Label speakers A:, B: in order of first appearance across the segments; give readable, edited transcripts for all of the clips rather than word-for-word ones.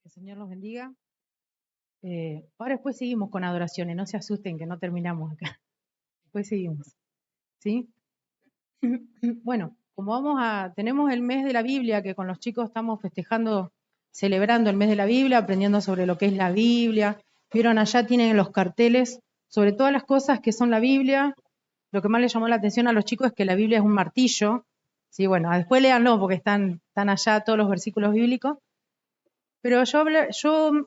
A: Que el Señor los bendiga. Ahora después seguimos con adoraciones, no se asusten que no terminamos acá. Después seguimos, ¿sí? Bueno, tenemos el mes de la Biblia, que con los chicos estamos festejando, celebrando el mes de la Biblia, aprendiendo sobre lo que es la Biblia. Vieron allá tienen los carteles sobre todas las cosas que son la Biblia. Lo que más les llamó la atención a los chicos es que la Biblia es un martillo. Sí, bueno, después léanlo porque están allá todos los versículos bíblicos. Pero yo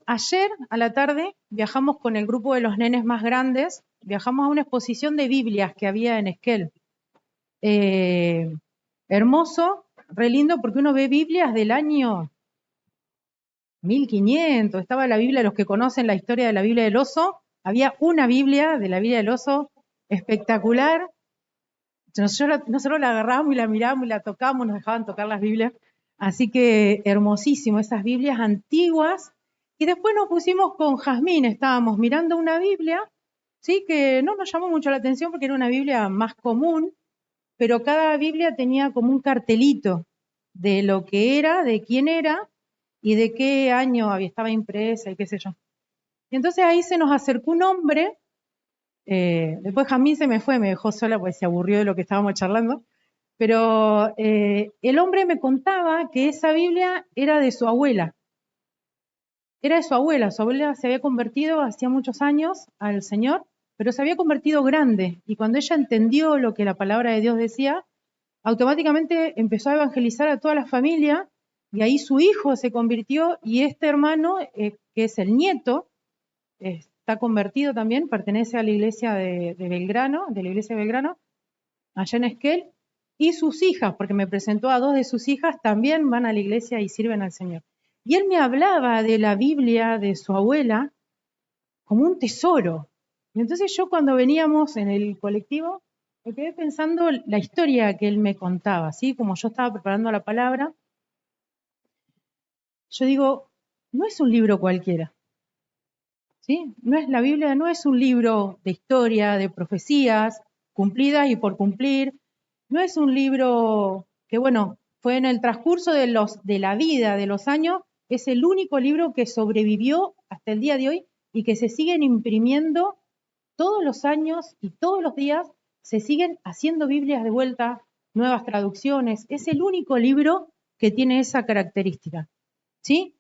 A: ayer a la tarde viajamos con el grupo de los nenes más grandes, viajamos a una exposición de Biblias que había en Esquel. Hermoso, re lindo, porque uno ve Biblias del año 1500, estaba la Biblia, los que conocen la historia de la Biblia del oso, había una Biblia de la Biblia del oso espectacular. Nosotros la agarramos y la miramos y la tocamos, nos dejaban tocar las Biblias. Así que hermosísimo, esas Biblias antiguas. Y después nos pusimos con Jazmín, estábamos mirando una Biblia, sí, que no nos llamó mucho la atención porque era una Biblia más común, pero cada Biblia tenía como un cartelito de lo que era, de quién era y de qué año estaba impresa y qué sé yo. Y entonces ahí se nos acercó un hombre. Después Jamín se me fue, me dejó sola porque se aburrió de lo que estábamos charlando, pero el hombre me contaba que esa Biblia era de su abuela. Era de su abuela se había convertido hacía muchos años al Señor, pero se había convertido grande, y cuando ella entendió lo que la palabra de Dios decía, automáticamente empezó a evangelizar a toda la familia, y ahí su hijo se convirtió, y este hermano, que es el nieto, está convertido también, pertenece a la iglesia de Belgrano, de la iglesia de Belgrano, allá en Esquel, y sus hijas, porque me presentó a dos de sus hijas, también van a la iglesia y sirven al Señor. Y él me hablaba de la Biblia de su abuela como un tesoro. Y entonces yo cuando veníamos en el colectivo, me quedé pensando la historia que él me contaba, ¿sí? Como yo estaba preparando la palabra, yo digo, no es un libro cualquiera. ¿Sí? La Biblia no es un libro de historia, de profecías cumplidas y por cumplir. No es un libro que, bueno, fue en el transcurso de la vida, de los años, es el único libro que sobrevivió hasta el día de hoy y que se siguen imprimiendo todos los años y todos los días se siguen haciendo Biblias de vuelta, nuevas traducciones. Es el único libro que tiene esa característica. ¿Sí?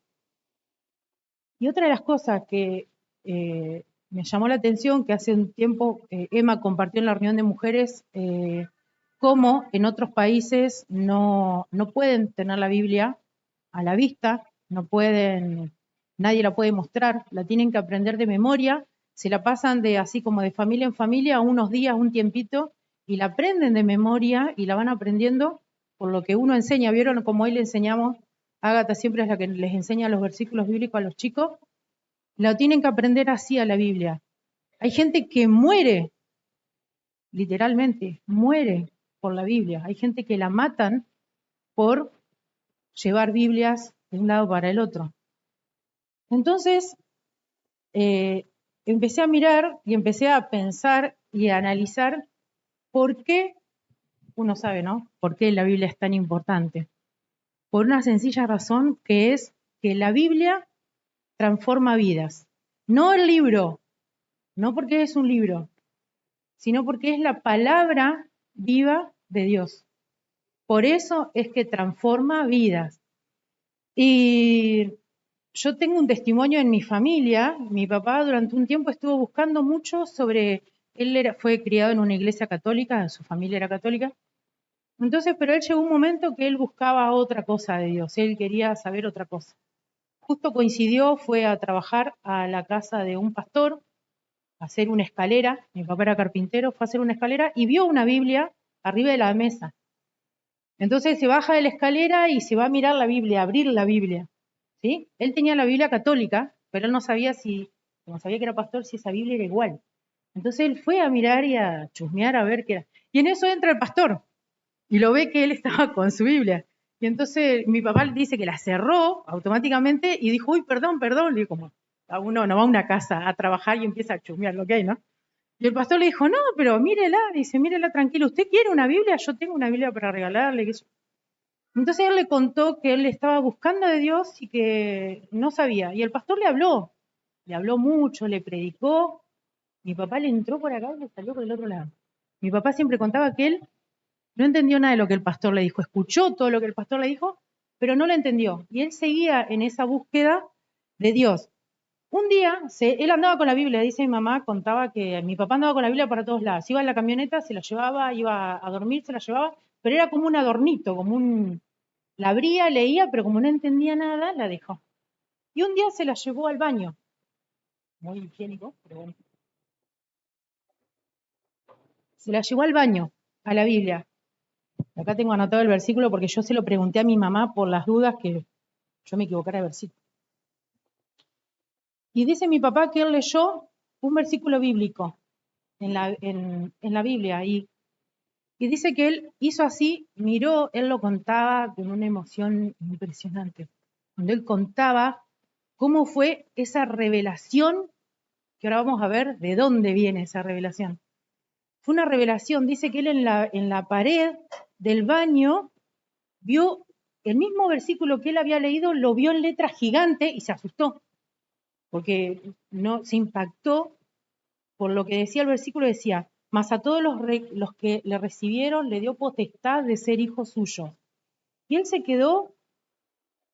A: Y otra de las cosas que me llamó la atención, que hace un tiempo Emma compartió en la reunión de mujeres, cómo en otros países no pueden tener la Biblia a la vista, nadie la puede mostrar, la tienen que aprender de memoria, se la pasan así como de familia en familia, unos días, un tiempito, y la aprenden de memoria y la van aprendiendo por lo que uno enseña. ¿Vieron cómo hoy le enseñamos? Ágata siempre es la que les enseña los versículos bíblicos a los chicos. Lo tienen que aprender así a la Biblia. Hay gente que muere, literalmente, muere por la Biblia. Hay gente que la matan por llevar Biblias de un lado para el otro. Entonces, empecé a mirar y empecé a pensar y a analizar por qué, uno sabe, ¿no? ¿Por qué la Biblia es tan importante? Por una sencilla razón, que es que la Biblia transforma vidas. No el libro, no porque es un libro, sino porque es la palabra viva de Dios. Por eso es que transforma vidas. Y yo tengo un testimonio en mi familia. Mi papá durante un tiempo estuvo buscando mucho sobre, fue criado en una iglesia católica, su familia era católica. Entonces, pero él llegó un momento que él buscaba otra cosa de Dios, él quería saber otra cosa. Justo coincidió, fue a trabajar a la casa de un pastor, a hacer una escalera, mi papá era carpintero, fue a hacer una escalera y vio una Biblia arriba de la mesa. Entonces se baja de la escalera y se va a mirar la Biblia, a abrir la Biblia. ¿Sí? Él tenía la Biblia católica, pero él no sabía como sabía que era pastor, si esa Biblia era igual. Entonces él fue a mirar y a chusmear a ver qué era. Y en eso entra el pastor y lo ve que él estaba con su Biblia. Y entonces mi papá dice que la cerró automáticamente y dijo, uy, perdón. Y como uno no va a una casa a trabajar y empieza a chusmear lo que hay, ¿no? Y el pastor le dijo, no, pero mírela, dice, mírela tranquilo, ¿usted quiere una Biblia? Yo tengo una Biblia para regalarle. Entonces él le contó que él estaba buscando de Dios y que no sabía. Y el pastor le habló mucho, le predicó. Mi papá le entró por acá y le salió por el otro lado. Mi papá siempre contaba que él no entendió nada de lo que el pastor le dijo, escuchó todo lo que el pastor le dijo, pero no lo entendió. Y él seguía en esa búsqueda de Dios. Un día, él andaba con la Biblia, dice mi mamá, contaba que mi papá andaba con la Biblia para todos lados. Iba en la camioneta, se la llevaba, iba a dormir, se la llevaba, pero era como un adornito, la abría, leía, pero como no entendía nada, la dejó. Y un día se la llevó al baño. Muy higiénico, pero bueno. Se la llevó al baño, a la Biblia. Acá tengo anotado el versículo porque yo se lo pregunté a mi mamá por las dudas que yo me equivocara de versículo. Y dice mi papá que él leyó un versículo bíblico en la Biblia y dice que él hizo así, miró, él lo contaba con una emoción impresionante. Cuando él contaba cómo fue esa revelación, que ahora vamos a ver de dónde viene esa revelación. Fue una revelación, dice que él en la pared del baño vio el mismo versículo que él había leído, lo vio en letra gigante y se asustó, porque no se impactó por lo que decía el versículo, decía, mas a todos los que le recibieron le dio potestad de ser hijos suyos. Y él se quedó,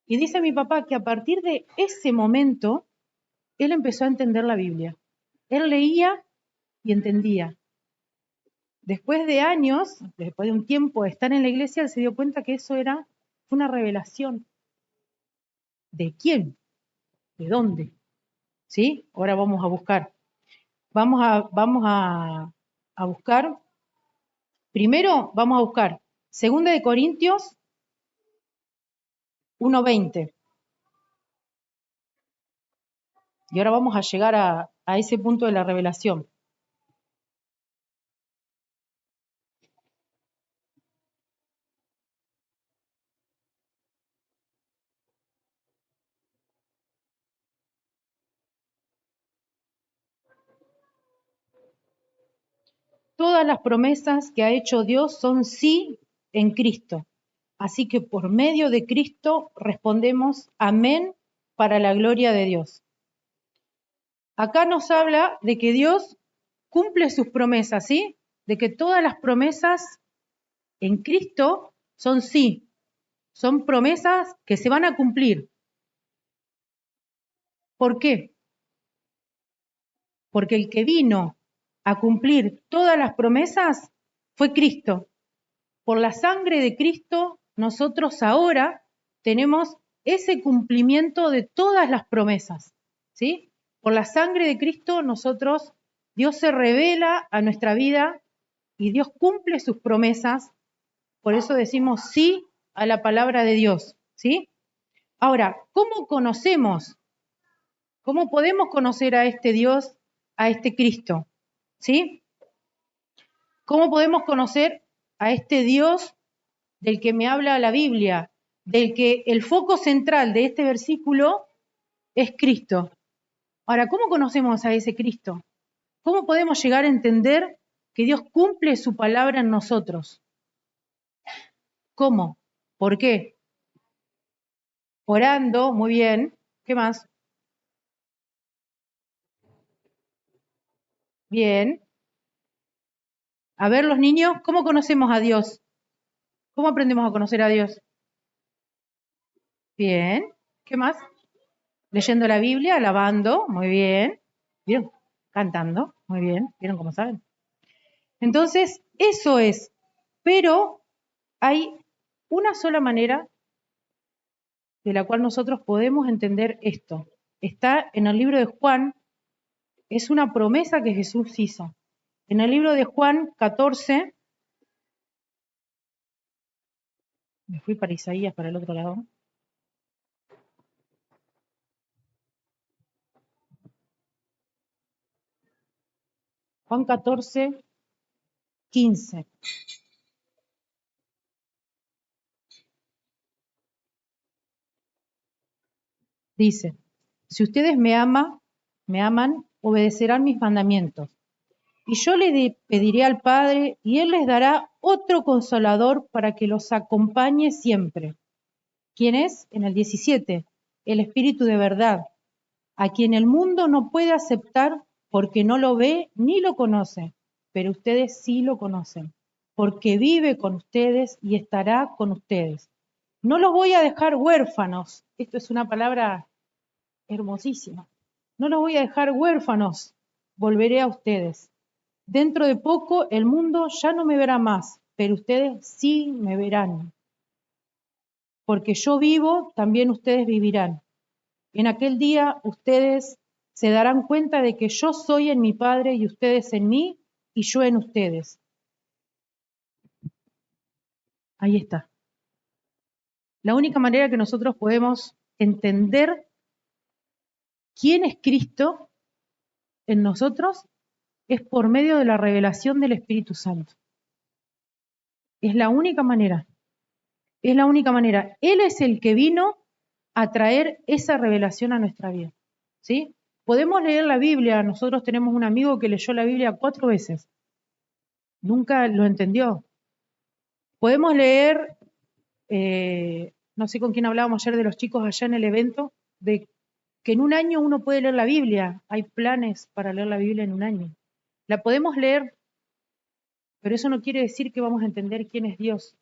A: y dice mi papá que a partir de ese momento, él empezó a entender la Biblia. Él leía y entendía. Después de años, después de un tiempo de estar en la iglesia, él se dio cuenta que eso era una revelación. ¿De quién? ¿De dónde? ¿Sí? Ahora vamos a buscar. Vamos a buscar. Primero vamos a buscar 2 Corintios 1:20. Y ahora vamos a llegar a ese punto de la revelación. Todas las promesas que ha hecho Dios son sí en Cristo. Así que por medio de Cristo respondemos amén para la gloria de Dios. Acá nos habla de que Dios cumple sus promesas, ¿sí? De que todas las promesas en Cristo son sí. Son promesas que se van a cumplir. ¿Por qué? Porque el que vino a cumplir todas las promesas fue Cristo. Por la sangre de Cristo, nosotros ahora tenemos ese cumplimiento de todas las promesas, ¿sí? Por la sangre de Cristo, Dios se revela a nuestra vida y Dios cumple sus promesas. Por eso decimos sí a la palabra de Dios, ¿sí? Ahora, ¿cómo conocemos? ¿Cómo podemos conocer a este Dios, a este Cristo? ¿Sí? ¿Cómo podemos conocer a este Dios del que me habla la Biblia, del que el foco central de este versículo es Cristo? Ahora, ¿cómo conocemos a ese Cristo? ¿Cómo podemos llegar a entender que Dios cumple su palabra en nosotros? ¿Cómo? ¿Por qué? Orando, muy bien. ¿Qué más? Bien. A ver, los niños, ¿cómo conocemos a Dios? ¿Cómo aprendemos a conocer a Dios? Bien. ¿Qué más? Leyendo la Biblia, alabando, muy bien. ¿Vieron? Cantando, muy bien. ¿Vieron cómo saben? Entonces, eso es. Pero hay una sola manera de la cual nosotros podemos entender esto. Está en el libro de Juan, es una promesa que Jesús hizo. En el libro de Juan 14, me fui para Isaías, para el otro lado. Juan 14, 15. Dice, si ustedes me aman, obedecerán mis mandamientos. Y yo pediré al Padre, y Él les dará otro consolador para que los acompañe siempre. ¿Quién es? En el 17, el Espíritu de verdad, a quien el mundo no puede aceptar porque no lo ve ni lo conoce, pero ustedes sí lo conocen, porque vive con ustedes y estará con ustedes. No los voy a dejar huérfanos. Esto es una palabra hermosísima. No los voy a dejar huérfanos, volveré a ustedes. Dentro de poco el mundo ya no me verá más, pero ustedes sí me verán. Porque yo vivo, también ustedes vivirán. En aquel día ustedes se darán cuenta de que yo soy en mi Padre y ustedes en mí y yo en ustedes. Ahí está. La única manera que nosotros podemos entender quién es Cristo en nosotros es por medio de la revelación del Espíritu Santo. Es la única manera. Es la única manera. Él es el que vino a traer esa revelación a nuestra vida. ¿Sí? Podemos leer la Biblia. Nosotros tenemos un amigo que leyó la Biblia 4 veces. Nunca lo entendió. Podemos leer, no sé con quién hablábamos ayer de los chicos allá en el evento, de que en un año uno puede leer la Biblia. Hay planes para leer la Biblia en un año. La podemos leer, pero eso no quiere decir que vamos a entender quién es Dios,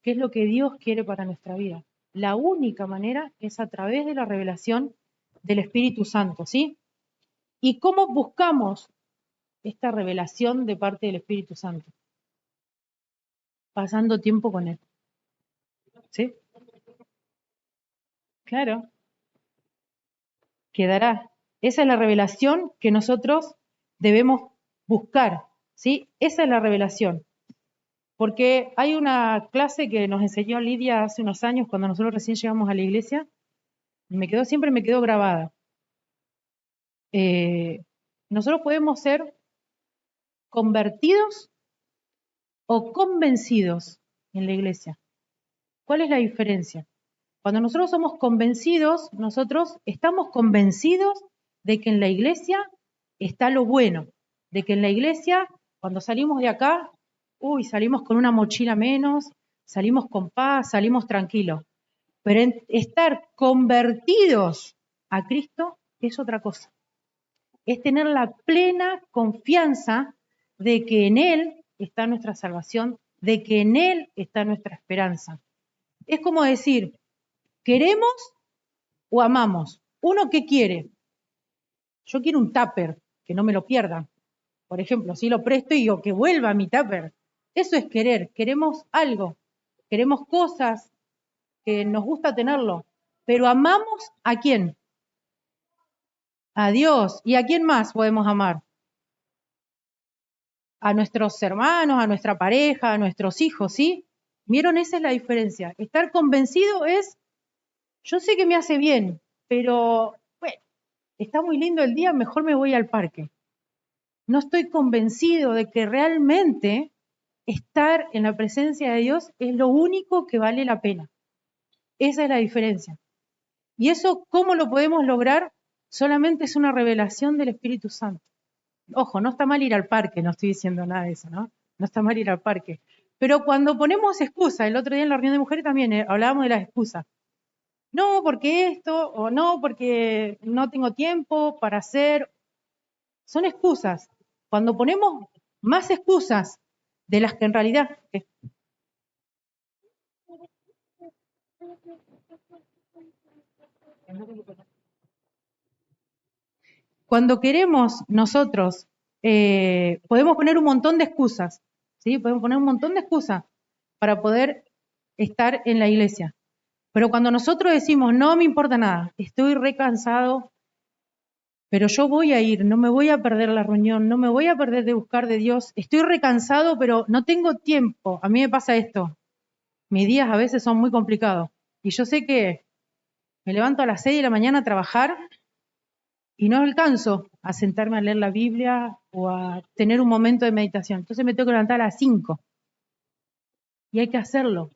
A: qué es lo que Dios quiere para nuestra vida. La única manera es a través de la revelación del Espíritu Santo, ¿sí? ¿Y cómo buscamos esta revelación de parte del Espíritu Santo? Pasando tiempo con Él, ¿sí? Claro, quedará. Esa es la revelación que nosotros debemos buscar, ¿sí? Esa es la revelación. Porque hay una clase que nos enseñó Lidia hace unos años cuando nosotros recién llegamos a la iglesia, siempre me quedó grabada. Nosotros podemos ser convertidos o convencidos en la iglesia. ¿Cuál es la diferencia? Cuando nosotros somos convencidos, nosotros estamos convencidos de que en la iglesia está lo bueno, de que en la iglesia, cuando salimos de acá, salimos con una mochila menos, salimos con paz, salimos tranquilos. Pero estar convertidos a Cristo es otra cosa. Es tener la plena confianza de que en Él está nuestra salvación, de que en Él está nuestra esperanza. Es como decir, ¿queremos o amamos? ¿Uno qué quiere? Yo quiero un tupper, que no me lo pierdan. Por ejemplo, si lo presto y digo que vuelva mi tupper. Eso es querer, queremos algo, queremos cosas, que nos gusta tenerlo. Pero amamos ¿a quién? A Dios. ¿Y a quién más podemos amar? A nuestros hermanos, a nuestra pareja, a nuestros hijos, ¿sí? ¿Vieron? Esa es la diferencia. Estar convencido es, yo sé que me hace bien, pero bueno, está muy lindo el día, mejor me voy al parque. No estoy convencido de que realmente estar en la presencia de Dios es lo único que vale la pena. Esa es la diferencia. ¿Y eso cómo lo podemos lograr? Solamente es una revelación del Espíritu Santo. Ojo, no está mal ir al parque, no estoy diciendo nada de eso, ¿no? No está mal ir al parque. Pero cuando ponemos excusa, el otro día en la reunión de mujeres también hablábamos de las excusas. No, porque esto, o no, porque no tengo tiempo para hacer. Son excusas. Cuando ponemos más excusas de las que en realidad... Cuando queremos nosotros, podemos poner un montón de excusas, ¿sí? Podemos poner un montón de excusas para poder estar en la iglesia. Pero cuando nosotros decimos, no me importa nada, estoy recansado, pero yo voy a ir, no me voy a perder la reunión, no me voy a perder de buscar de Dios, estoy recansado, pero no tengo tiempo. A mí me pasa esto, mis días a veces son muy complicados. Y yo sé que me levanto a las 6 de la mañana a trabajar y no alcanzo a sentarme a leer la Biblia o a tener un momento de meditación. Entonces me tengo que levantar a las 5. Y hay que hacerlo,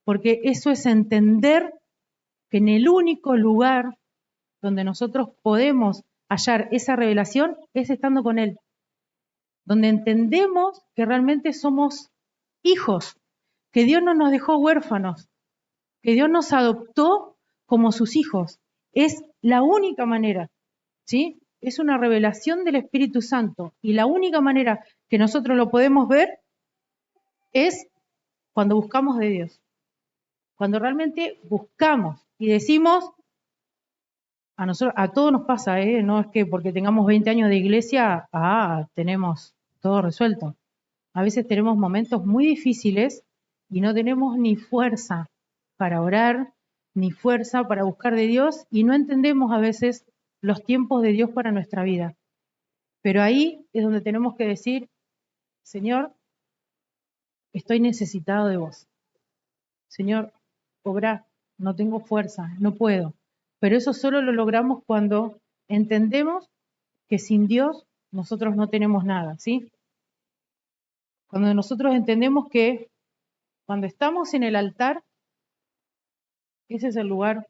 A: porque eso es entender que en el único lugar donde nosotros podemos hallar esa revelación es estando con Él. donde entendemos que realmente somos hijos, que Dios no nos dejó huérfanos, que Dios nos adoptó como sus hijos. Es la única manera, ¿sí? Es una revelación del Espíritu Santo y la única manera que nosotros lo podemos ver es cuando buscamos de Dios, cuando realmente buscamos y decimos, a todos nos pasa, no es que porque tengamos 20 años de iglesia, tenemos todo resuelto. A veces tenemos momentos muy difíciles y no tenemos ni fuerza para orar, ni fuerza para buscar de Dios y no entendemos a veces los tiempos de Dios para nuestra vida. Pero ahí es donde tenemos que decir, Señor, estoy necesitado de vos. Señor, obrá, no tengo fuerza, no puedo. Pero eso solo lo logramos cuando entendemos que sin Dios nosotros no tenemos nada, ¿sí? Cuando nosotros entendemos que cuando estamos en el altar, ese es el lugar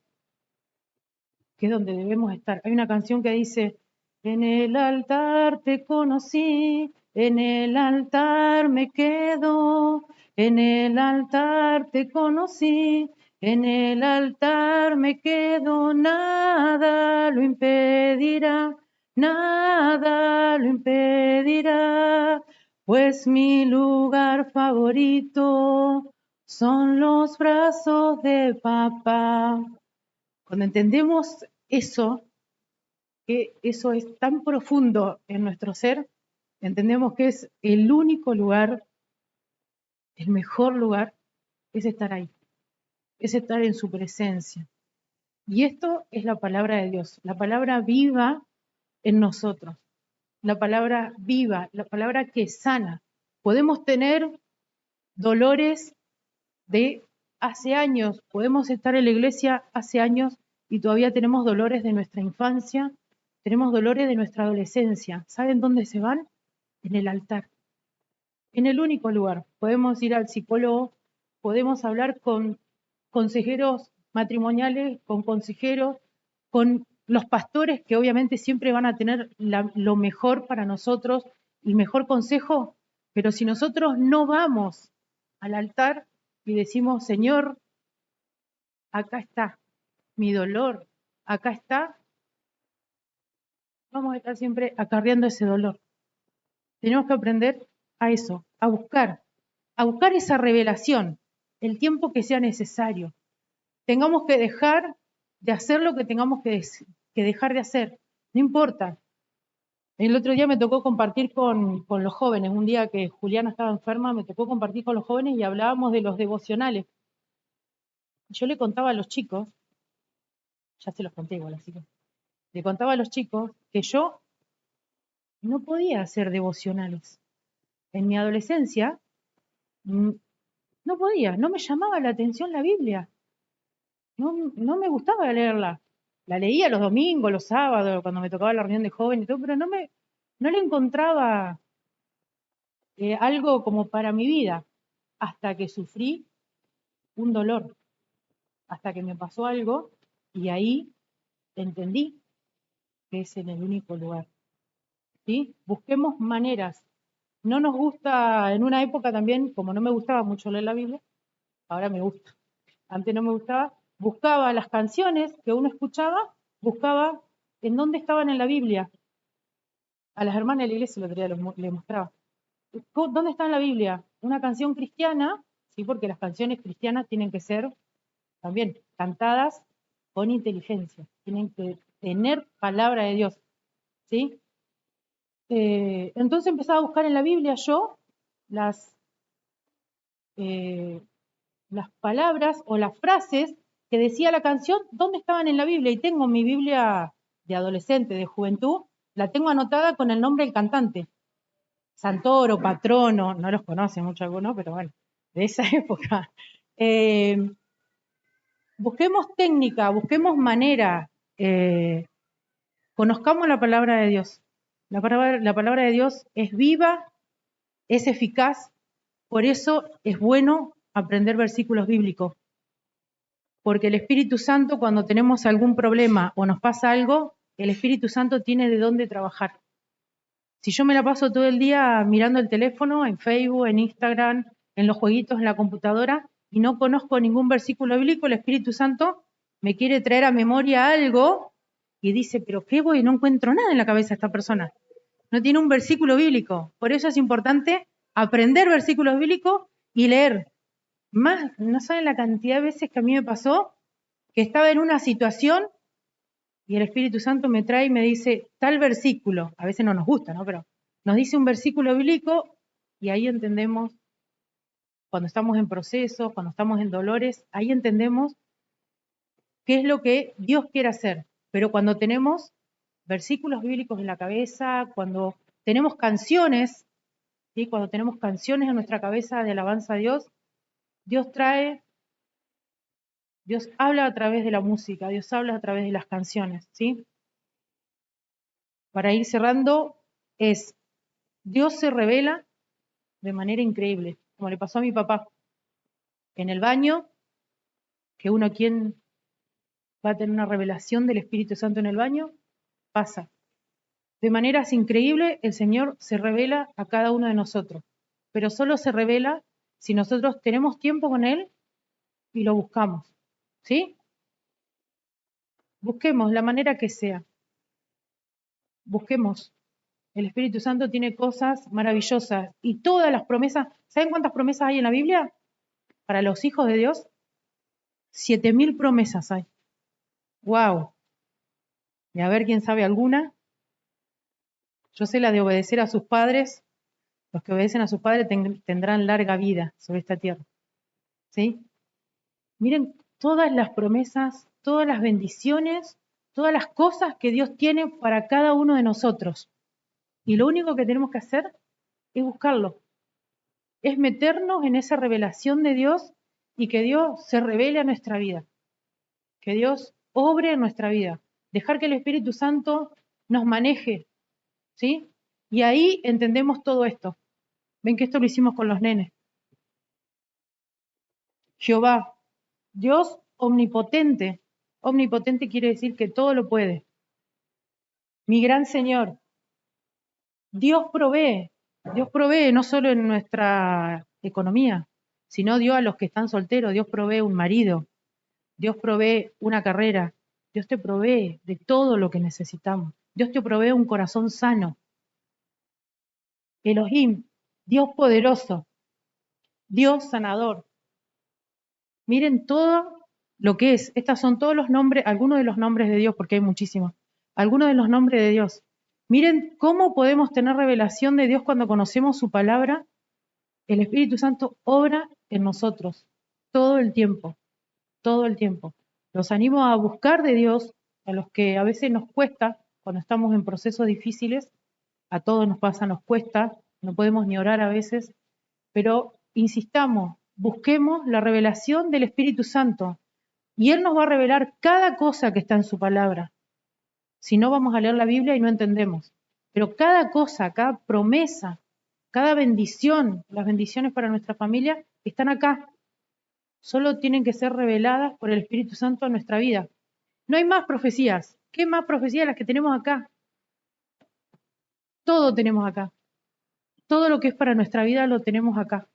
A: que es donde debemos estar. Hay una canción que dice, en el altar te conocí, en el altar me quedo, en el altar te conocí, en el altar me quedo, nada lo impedirá, nada lo impedirá, pues mi lugar favorito son los brazos de papá. Cuando entendemos eso, que eso es tan profundo en nuestro ser, entendemos que es el único lugar, el mejor lugar, es estar ahí, es estar en su presencia. Y esto es la palabra de Dios, la palabra viva en nosotros, la palabra viva, la palabra que sana. Podemos tener dolores de hace años, podemos estar en la iglesia hace años y todavía tenemos dolores de nuestra infancia, tenemos dolores de nuestra adolescencia. ¿Saben dónde se van? En el altar, en el único lugar. Podemos ir al psicólogo, podemos hablar con consejeros matrimoniales, con consejeros, con los pastores que obviamente siempre van a tener lo mejor para nosotros, el mejor consejo, pero si nosotros no vamos al altar y decimos, Señor, acá está mi dolor, acá está, vamos a estar siempre acarreando ese dolor. Tenemos que aprender a eso, a buscar esa revelación, el tiempo que sea necesario. Tengamos que dejar de hacer lo que tengamos que dejar de hacer, no importa. El otro día me tocó compartir con los jóvenes, un día que Juliana estaba enferma, me tocó compartir con los jóvenes y hablábamos de los devocionales. Yo le contaba a los chicos, ya se los conté igual, así que le contaba a los chicos que yo no podía hacer devocionales. En mi adolescencia no podía, no me llamaba la atención la Biblia. No me gustaba leerla. La leía los domingos, los sábados, cuando me tocaba la reunión de jóvenes y todo, pero no le encontraba algo como para mi vida, hasta que sufrí un dolor, hasta que me pasó algo y ahí entendí que es en el único lugar. ¿Sí? Busquemos maneras. No nos gusta, en una época también, como no me gustaba mucho leer la Biblia, ahora me gusta. Antes no me gustaba, buscaba las canciones que uno escuchaba, buscaba en dónde estaban en la Biblia. A las hermanas de la iglesia el otro día le mostraba. ¿Dónde está en la Biblia? Una canción cristiana, sí, porque las canciones cristianas tienen que ser también cantadas con inteligencia, tienen que tener palabra de Dios, ¿sí? Entonces empezaba a buscar en la Biblia yo las palabras o las frases que decía la canción, ¿dónde estaban en la Biblia? Y tengo mi Biblia de adolescente, de juventud, la tengo anotada con el nombre del cantante. Santoro, Patrono, no los conoce mucho alguno, pero bueno, de esa época. Busquemos técnica, busquemos manera, conozcamos la palabra de Dios. La palabra de Dios es viva, es eficaz, por eso es bueno aprender versículos bíblicos. Porque el Espíritu Santo, cuando tenemos algún problema o nos pasa algo, el Espíritu Santo tiene de dónde trabajar. Si yo me la paso todo el día mirando el teléfono, en Facebook, en Instagram, en los jueguitos, en la computadora, y no conozco ningún versículo bíblico, el Espíritu Santo me quiere traer a memoria algo y dice, pero ¿qué voy? No encuentro nada en la cabeza de esta persona. No tiene un versículo bíblico. Por eso es importante aprender versículos bíblicos y leer. Más, no saben la cantidad de veces que a mí me pasó que estaba en una situación y el Espíritu Santo me trae y me dice tal versículo. A veces no nos gusta, ¿no? Pero nos dice un versículo bíblico y ahí entendemos, cuando estamos en procesos, cuando estamos en dolores, ahí entendemos qué es lo que Dios quiere hacer. Pero cuando tenemos versículos bíblicos en la cabeza, cuando tenemos canciones, ¿sí? Cuando tenemos canciones en nuestra cabeza de alabanza a Dios, Dios habla a través de la música, Dios habla a través de las canciones, ¿sí? Para ir cerrando, Dios se revela de manera increíble, como le pasó a mi papá. En el baño, que ¿quién va a tener una revelación del Espíritu Santo en el baño? Pasa. De maneras increíbles, el Señor se revela a cada uno de nosotros, pero solo se revela si nosotros tenemos tiempo con Él y lo buscamos, ¿sí? Busquemos la manera que sea. Busquemos. El Espíritu Santo tiene cosas maravillosas y todas las promesas. ¿Saben cuántas promesas hay en la Biblia? Para los hijos de Dios, 7.000 promesas hay. ¡Wow! Y a ver quién sabe alguna. Yo sé la de obedecer a sus padres. Los que obedecen a sus padres tendrán larga vida sobre esta tierra. ¿Sí? Miren todas las promesas, todas las bendiciones, todas las cosas que Dios tiene para cada uno de nosotros. Y lo único que tenemos que hacer es buscarlo. Es meternos en esa revelación de Dios y que Dios se revele a nuestra vida. Que Dios obre en nuestra vida. Dejar que el Espíritu Santo nos maneje. ¿Sí? Y ahí entendemos todo esto. Ven que esto lo hicimos con los nenes. Jehová, Dios omnipotente. Omnipotente quiere decir que todo lo puede. Mi gran Señor. Dios provee no solo en nuestra economía, sino Dios a los que están solteros. Dios provee un marido. Dios provee una carrera. Dios te provee de todo lo que necesitamos. Dios te provee un corazón sano. Elohim, Dios poderoso, Dios sanador. Miren todo lo que es. Estos son todos los nombres, algunos de los nombres de Dios, porque hay muchísimos. Algunos de los nombres de Dios. Miren cómo podemos tener revelación de Dios cuando conocemos su palabra. El Espíritu Santo obra en nosotros todo el tiempo, todo el tiempo. Los animo a buscar de Dios, a los que a veces nos cuesta, cuando estamos en procesos difíciles, a todos nos pasa, nos cuesta, no podemos ni orar a veces, pero insistamos, busquemos la revelación del Espíritu Santo y Él nos va a revelar cada cosa que está en su palabra. Si no, vamos a leer la Biblia y no entendemos. Pero cada cosa, cada promesa, cada bendición, las bendiciones para nuestra familia están acá. Solo tienen que ser reveladas por el Espíritu Santo en nuestra vida. No hay más profecías. ¿Qué más profecías las que tenemos acá? Todo tenemos acá. Todo lo que es para nuestra vida lo tenemos acá.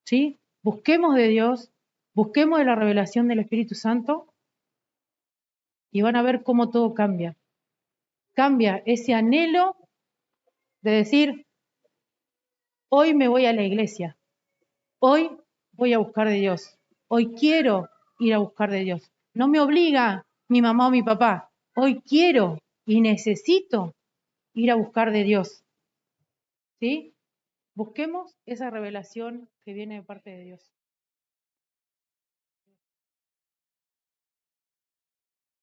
A: ¿Sí? Busquemos de Dios, busquemos de la revelación del Espíritu Santo y van a ver cómo todo cambia. Cambia ese anhelo de decir, hoy me voy a la iglesia, hoy voy a buscar de Dios, hoy quiero ir a buscar de Dios. No me obliga mi mamá o mi papá, hoy quiero y necesito ir a buscar de Dios. ¿Sí? Busquemos esa revelación que viene de parte de Dios.